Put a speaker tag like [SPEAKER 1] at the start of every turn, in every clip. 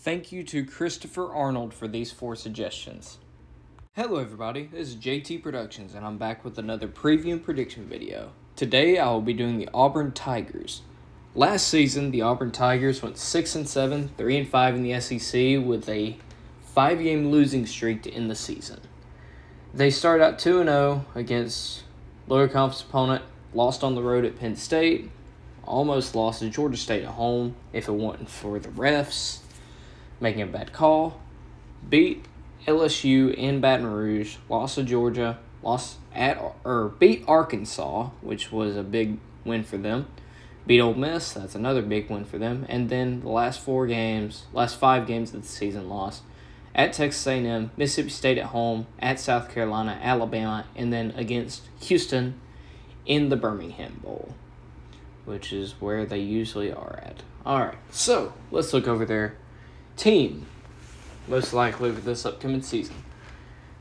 [SPEAKER 1] Thank you to Christopher Arnold for these 4 suggestions. Hello everybody, this is JT Productions and I'm back with another preview and prediction video. Today I will be doing the Auburn Tigers. Last season, the Auburn Tigers went 6-7, 3-5 in the SEC with a 5-game losing streak to end the season. They started out 2-0 against lower conference opponent, lost on the road at Penn State, almost lost to Georgia State at home if it wasn't for the refs making a bad call, beat LSU in Baton Rouge, lost to Georgia, beat Arkansas, which was a big win for them, beat Ole Miss, that's another big win for them, and then the last 5 games of the season lost at Texas A&M, Mississippi State at home, at South Carolina, Alabama, and then against Houston in the Birmingham Bowl, which is where they usually are at. Alright, so let's look over their team, most likely for this upcoming season.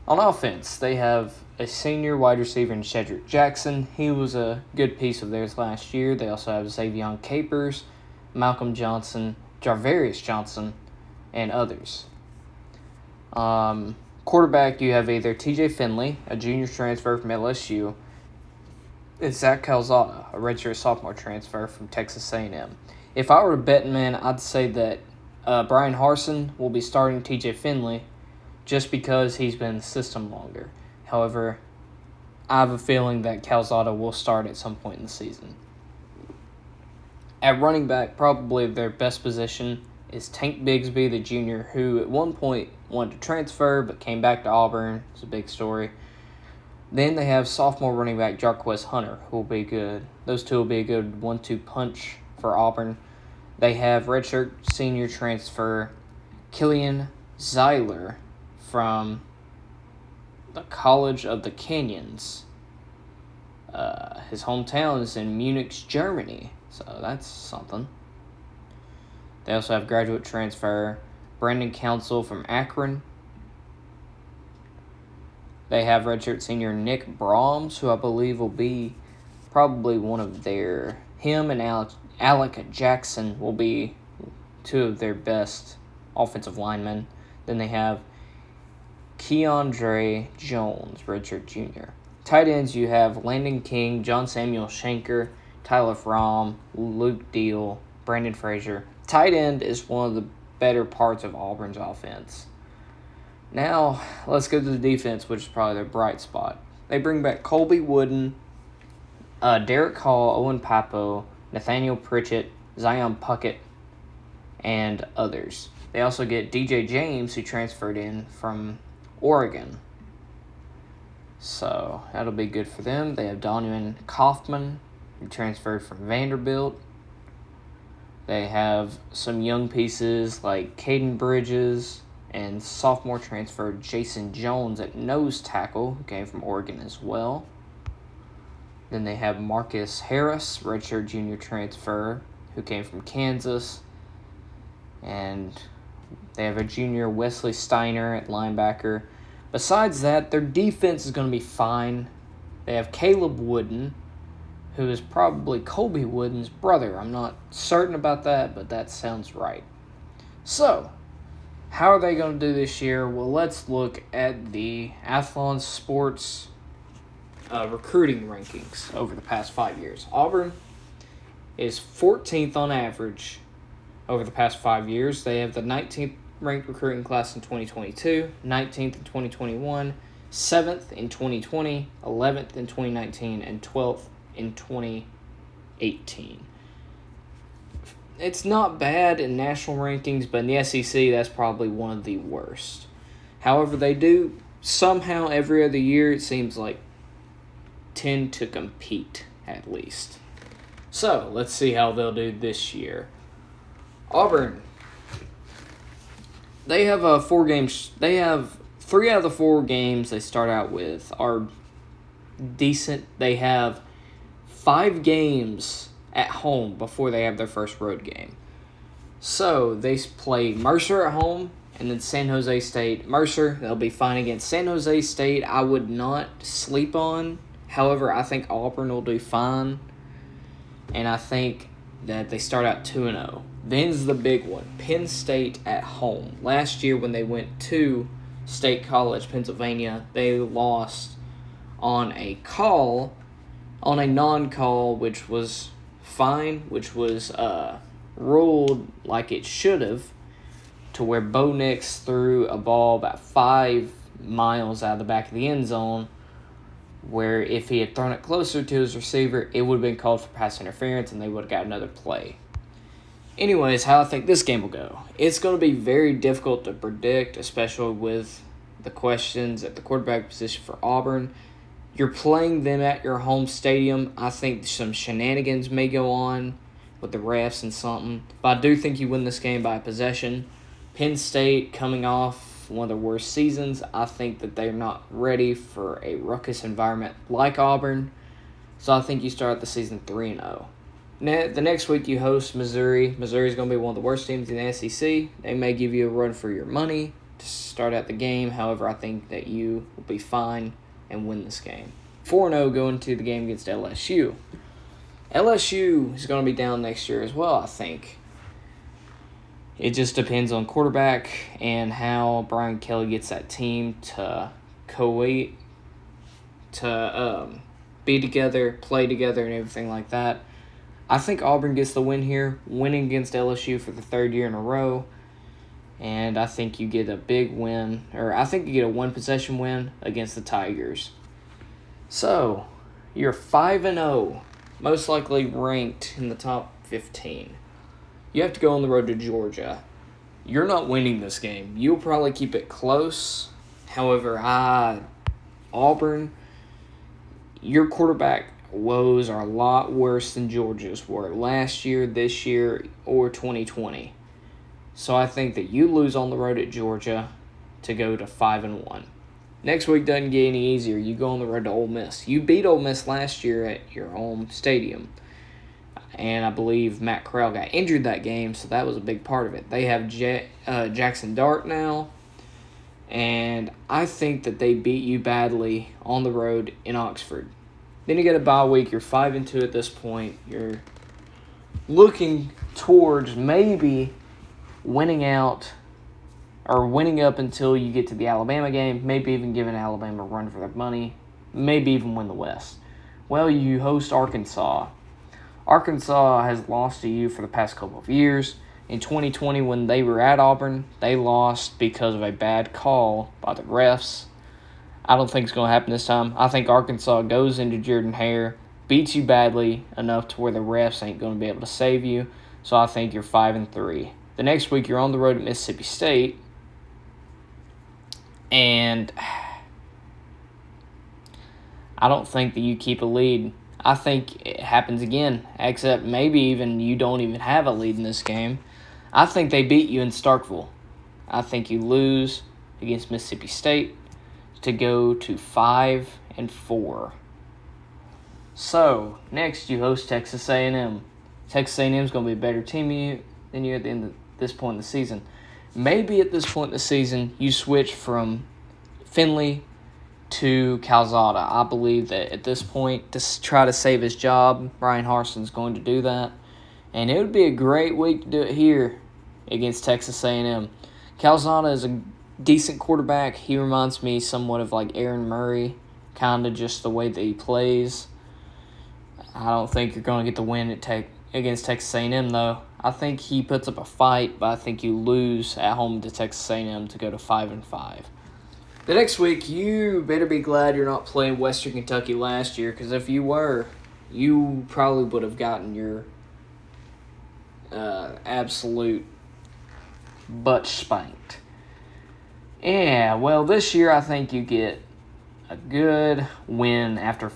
[SPEAKER 1] On offense, they have a senior wide receiver in Shedrick Jackson. He was a good piece of theirs last year. They also have Xavion Capers, Malcolm Johnson, Jarvarius Johnson, and others. Quarterback, you have either TJ Finley, a junior transfer from LSU, and Zach Calzada, a redshirt sophomore transfer from Texas A&M. If I were a betting man, I'd say that Brian Harsin will be starting TJ Finley just because he's been in the system longer. However, I have a feeling that Calzada will start at some point in the season. At running back, probably their best position is Tank Bigsby, the junior, who at one point wanted to transfer but came back to Auburn. It's a big story. Then they have sophomore running back Jarquez Hunter, who will be good. Those two will be a good 1-2 punch for Auburn. They have redshirt senior transfer Killian Zeiler from the College of the Canyons. His hometown is in Munich, Germany, so that's something. They also have graduate transfer Brandon Council from Akron. They have redshirt senior Nick Brahms, who I believe will be probably one of their... Him and Alec Jackson will be 2 of their best offensive linemen. Then they have Keandre Jones, redshirt junior. Tight ends, you have Landon King, John Samuel Shanker, Tyler Fromm, Luke Deal, Brandon Frazier. Tight end is one of the better parts of Auburn's offense. Now, let's go to the defense, which is probably their bright spot. They bring back Colby Wooden, Derek Hall, Owen Papo, Nathaniel Pritchett, Zion Puckett, and others. They also get DJ James, who transferred in from Oregon. So, that'll be good for them. They have Donovan Kaufman, who transferred from Vanderbilt. They have some young pieces like Caden Bridges and sophomore transfer Jason Jones at nose tackle, who came from Oregon as well. Then they have Marcus Harris, redshirt junior transfer, who came from Kansas. And they have a junior Wesley Steiner at linebacker. Besides that, their defense is going to be fine. They have Caleb Wooden, who is probably Colby Wooden's brother. I'm not certain about that, but that sounds right. So, how are they going to do this year? Well, let's look at the Athlon Sports recruiting rankings over the past 5 years. Auburn is 14th on average over the past 5 years. They have the 19th ranked recruiting class in 2022, 19th in 2021, 7th in 2020, 11th in 2019, and 12th in 2018. It's not bad in national rankings, but in the SEC, that's probably one of the worst. However, they do somehow every other year, it seems like, tend to compete at least. So, let's see how they'll do this year. Auburn. They have 4 games. They have 3 out of the 4 games they start out with are decent. They have 5 games at home before they have their first road game. So, they play Mercer at home and then San Jose State. Mercer, they'll be fine against San Jose State. I would not sleep on. However, I think Auburn will do fine. And I think that they start out 2-0. Then's the big one. Penn State at home. Last year when they went to State College, Pennsylvania, they lost on a non-call, which was fine, which was ruled like it should have, to where Bo Nix threw a ball about 5 miles out of the back of the end zone, where if he had thrown it closer to his receiver, it would have been called for pass interference and they would have got another play. Anyways, how I think this game will go. It's going to be very difficult to predict, especially with the questions at the quarterback position for Auburn. You're playing them at your home stadium. I think some shenanigans may go on with the refs and something. But I do think you win this game by a possession. Penn State coming off one of the worst seasons. I think that they're not ready for a ruckus environment like Auburn. So I think you start the season 3-0. The next week you host Missouri. Missouri's going to be one of the worst teams in the SEC. They may give you a run for your money to start out the game. However, I think that you will be fine and win this game. 4-0 going to the game against LSU. LSU is going to be down next year as well, I think. It just depends on quarterback and how Brian Kelly gets that team to be together, play together, and everything like that. I think Auburn gets the win here, winning against LSU for the third year in a row. And I think you get a big win, or I think you get a one-possession win against the Tigers. So, you're 5-0, most likely ranked in the top 15. You have to go on the road to Georgia. You're not winning this game. You'll probably keep it close. However, Auburn, your quarterback woes are a lot worse than Georgia's were last year, this year, or 2020. So I think that you lose on the road at Georgia to go to 5-1. Next week doesn't get any easier. You go on the road to Ole Miss. You beat Ole Miss last year at your home stadium. And I believe Matt Corral got injured that game, so that was a big part of it. They have Jackson Dart now. And I think that they beat you badly on the road in Oxford. Then you get a bye week. You're 5-2 at this point. You're looking towards maybe winning out or winning up until you get to the Alabama game, maybe even giving Alabama a run for their money, maybe even win the West. Well, you host Arkansas. Arkansas has lost to you for the past couple of years. In 2020, when they were at Auburn, they lost because of a bad call by the refs. I don't think it's going to happen this time. I think Arkansas goes into Jordan-Hare, beats you badly enough to where the refs ain't going to be able to save you. So I think you're 5-3. The next week, you're on the road at Mississippi State. And I don't think that you keep a lead. I think it happens again, except maybe even you don't even have a lead in this game. I think they beat you in Starkville. I think you lose against Mississippi State to go to 5-4. So, next you host Texas A&M. Texas A&M is going to be a better team than you at the end of this point in the season. Maybe at this point in the season, you switch from Finley to Calzada. I believe that at this point, to try to save his job, Brian Harson's going to do that. And it would be a great week to do it here against Texas A&M. Calzada is a decent quarterback. He reminds me somewhat of like Aaron Murray, kind of just the way that he plays. I don't think you're going to get the win against Texas A&M, though. I think he puts up a fight, but I think you lose at home to Texas A&M to go to 5-5. The next week, you better be glad you're not playing Western Kentucky last year, because if you were, you probably would have gotten your absolute butt spanked. Yeah, well, this year I think you get a good win after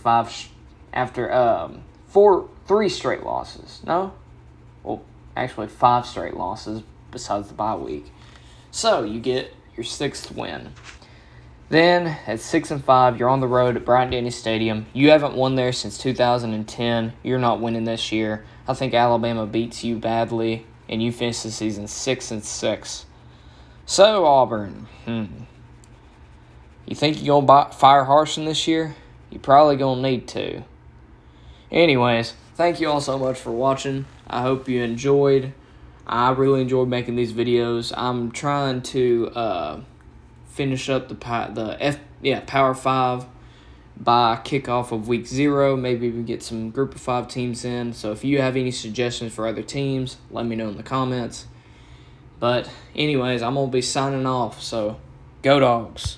[SPEAKER 1] three straight losses. No? Well, actually 5 straight losses besides the bye week. So, you get your 6th win. Then, at 6-5, you're on the road at Bryant-Denny Stadium. You haven't won there since 2010. You're not winning this year. I think Alabama beats you badly, and you finish the season 6-6. So, Auburn, you think you're going to fire Harsin this year? You're probably going to need to. Anyways, thank you all so much for watching. I hope you enjoyed. I really enjoy making these videos. I'm trying to finish up the Power 5 by kickoff of week 0. Maybe we get some group of 5 teams in. So if you have any suggestions for other teams, let me know in the comments. But anyways, I'm going to be signing off. So go Dogs.